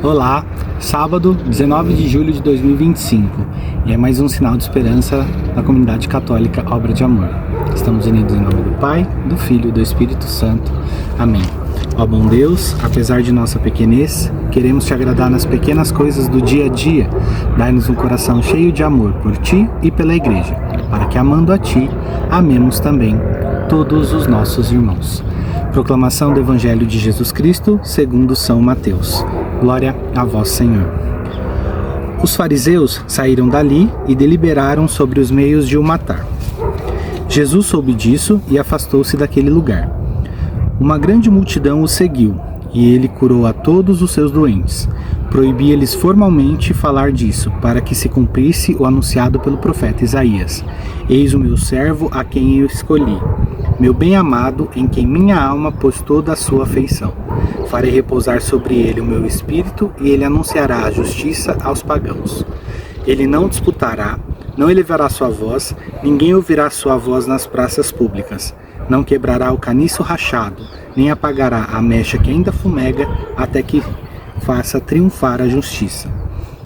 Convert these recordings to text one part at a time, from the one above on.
Olá, sábado 19 de julho de 2025 e é mais um sinal de esperança na comunidade católica Obra de Amor. Estamos unidos em nome do Pai, do Filho e do Espírito Santo. Amém. Ó bom Deus, apesar de nossa pequenez, queremos te agradar nas pequenas coisas do dia a dia. Dai-nos um coração cheio de amor por ti e pela Igreja, para que amando a ti, amemos também todos os nossos irmãos. Proclamação do Evangelho de Jesus Cristo segundo São Mateus. Glória a vós, Senhor. Os fariseus saíram dali e deliberaram sobre os meios de o matar. Jesus soube disso e afastou-se daquele lugar. Uma grande multidão o seguiu, e ele curou a todos os seus doentes. Proibia-lhes formalmente falar disso, para que se cumprisse o anunciado pelo profeta Isaías. Eis o meu servo a quem eu escolhi, meu bem-amado, em quem minha alma pôs toda a sua afeição. Farei repousar sobre ele o meu espírito, e ele anunciará a justiça aos pagãos. Ele não disputará, não elevará sua voz, ninguém ouvirá sua voz nas praças públicas. Não quebrará o caniço rachado, nem apagará a mecha que ainda fumega, até que faça triunfar a justiça.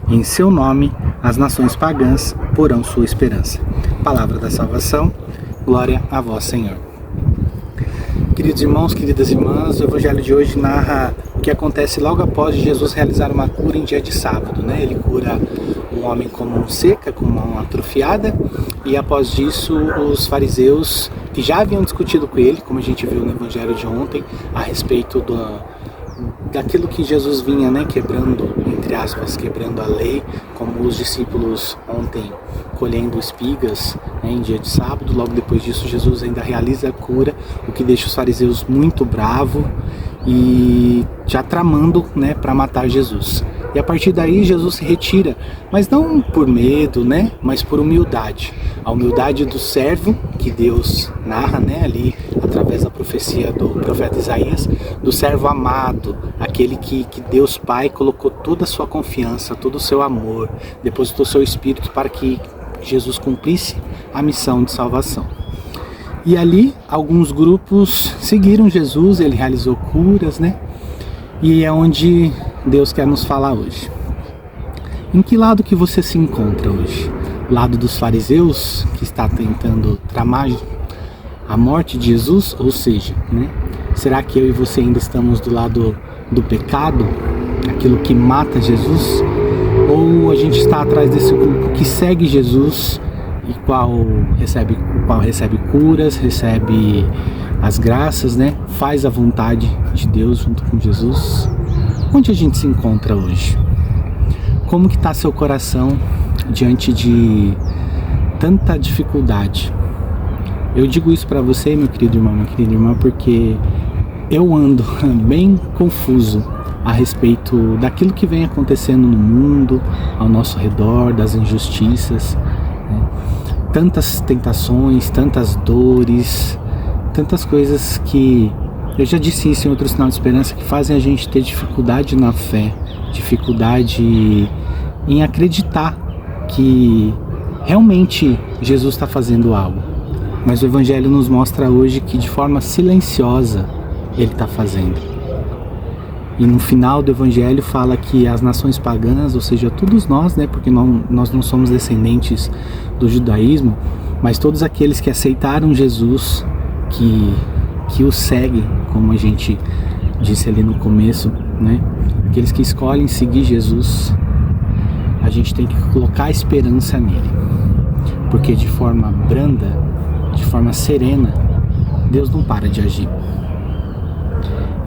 Em seu nome, as nações pagãs porão sua esperança. Palavra da salvação, glória a vós, Senhor. Queridos irmãos, queridas irmãs, o Evangelho de hoje narra o que acontece logo após Jesus realizar uma cura em dia de sábado, né? Ele cura um homem com mão seca, com mão atrofiada, e após isso os fariseus, que já haviam discutido com ele, como a gente viu no Evangelho de ontem, a respeito daquilo que Jesus vinha, né, quebrando, entre aspas, quebrando a lei, como os discípulos ontem colhendo espigas, né, em dia de sábado. Logo depois disso Jesus ainda realiza a cura, o que deixa os fariseus muito bravos e já tramando, né, para matar Jesus. E a partir daí Jesus se retira, mas não por medo, né, mas por humildade. A humildade do servo, que Deus narra, né, ali através da profecia do profeta Isaías, do servo amado, aquele que Deus Pai colocou toda a sua confiança, todo o seu amor, depositou seu Espírito para que Jesus cumprisse a missão de salvação. E ali alguns grupos seguiram Jesus, ele realizou curas, né? E é onde Deus quer nos falar hoje. Em que lado que você se encontra hoje? Lado dos fariseus, que está tentando tramar a morte de Jesus? Ou seja, né? Será que eu e você ainda estamos do lado do pecado? Aquilo que mata Jesus? Ou a gente está atrás desse grupo que segue Jesus e qual recebe curas, recebe as graças, né? Faz a vontade de Deus junto com Jesus? Onde a gente se encontra hoje? Como que está seu coração diante de tanta dificuldade? Eu digo isso para você, meu querido irmão, minha querida irmã, porque eu ando bem confuso a respeito daquilo que vem acontecendo no mundo, ao nosso redor, das injustiças, né? Tantas tentações, tantas dores, tantas coisas que eu já disse isso em outro sinal de esperança, que fazem a gente ter dificuldade na fé, dificuldade em acreditar que realmente Jesus está fazendo algo. Mas o Evangelho nos mostra hoje que de forma silenciosa Ele está fazendo. E no final do Evangelho fala que as nações pagãs, ou seja, todos nós, né, porque nós não somos descendentes do judaísmo, mas todos aqueles que aceitaram Jesus, que o seguem, como a gente disse ali no começo, né, aqueles que escolhem seguir Jesus, a gente tem que colocar esperança nele, porque de forma branda, de forma serena, Deus não para de agir.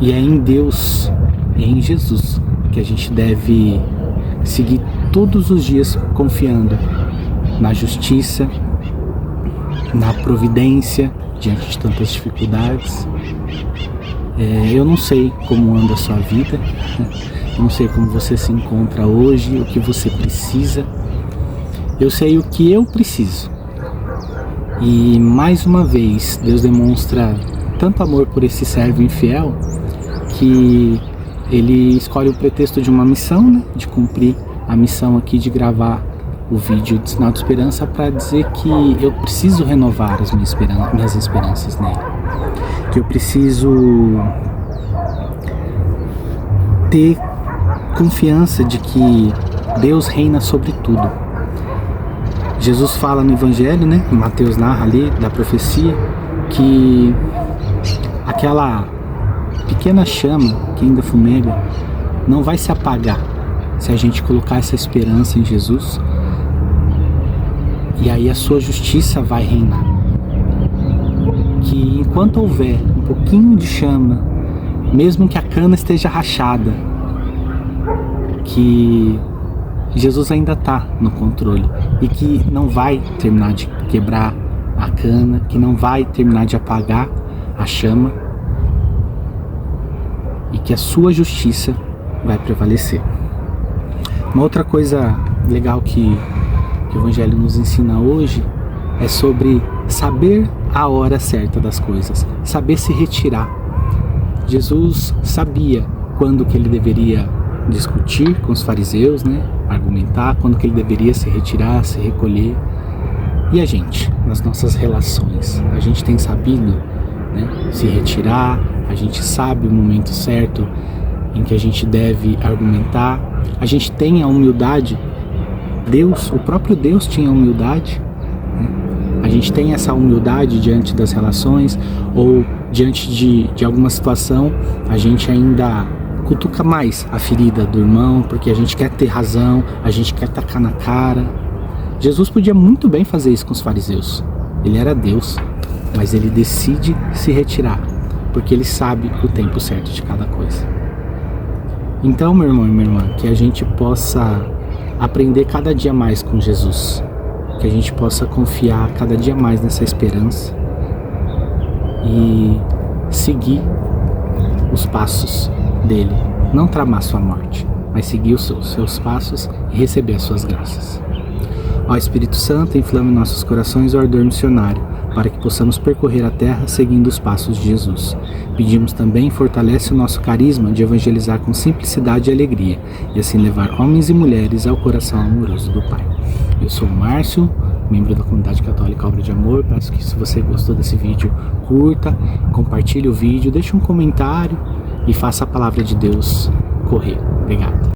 E é em Deus, é em Jesus, que a gente deve seguir todos os dias confiando na justiça, na providência diante de tantas dificuldades. Eu não sei como anda a sua vida, eu não sei como você se encontra hoje, o que você precisa. Eu sei o que eu preciso. E mais uma vez, Deus demonstra tanto amor por esse servo infiel, que ele escolhe o pretexto de uma missão, né? De cumprir a missão aqui de gravar o vídeo de Sinal de Esperança para dizer que eu preciso renovar as minhas esperanças nele. Que eu preciso ter confiança de que Deus reina sobre tudo. Jesus fala no Evangelho, né? Mateus narra ali da profecia que aquela pequena chama que ainda fumega não vai se apagar se a gente colocar essa esperança em Jesus, e aí a sua justiça vai reinar. Que enquanto houver um pouquinho de chama, mesmo que a cana esteja rachada, que Jesus ainda está no controle e que não vai terminar de quebrar a cana, que não vai terminar de apagar a chama, e que a sua justiça vai prevalecer. Uma outra coisa legal que o Evangelho nos ensina hoje é sobre saber a hora certa das coisas, saber se retirar. Jesus sabia quando que ele deveria discutir com os fariseus, né? Argumentar, quando que ele deveria se retirar, se recolher. E a gente, nas nossas relações, a gente tem sabido, né, se retirar, a gente sabe o momento certo em que a gente deve argumentar, a gente tem a humildade. Deus, o próprio Deus tinha humildade, né? A gente tem essa humildade diante das relações, ou diante de alguma situação, a gente ainda cutuca mais a ferida do irmão, porque a gente quer ter razão, a gente quer tacar na cara. Jesus podia muito bem fazer isso com os fariseus, ele era Deus, mas ele decide se retirar, porque ele sabe o tempo certo de cada coisa. Então, meu irmão e minha irmã, que a gente possa aprender cada dia mais com Jesus, que a gente possa confiar cada dia mais nessa esperança e seguir os passos dele, não tramar sua morte, mas seguir os seus passos e receber as suas graças. Ó Espírito Santo, inflame em nossos corações o ardor missionário, para que possamos percorrer a terra seguindo os passos de Jesus. Pedimos também, fortalece o nosso carisma de evangelizar com simplicidade e alegria, e assim levar homens e mulheres ao coração amoroso do Pai. Eu sou o Márcio, membro da Comunidade Católica Obra de Amor. Peço que, se você gostou desse vídeo, curta, compartilhe o vídeo, deixe um comentário e faça a palavra de Deus correr. Obrigado.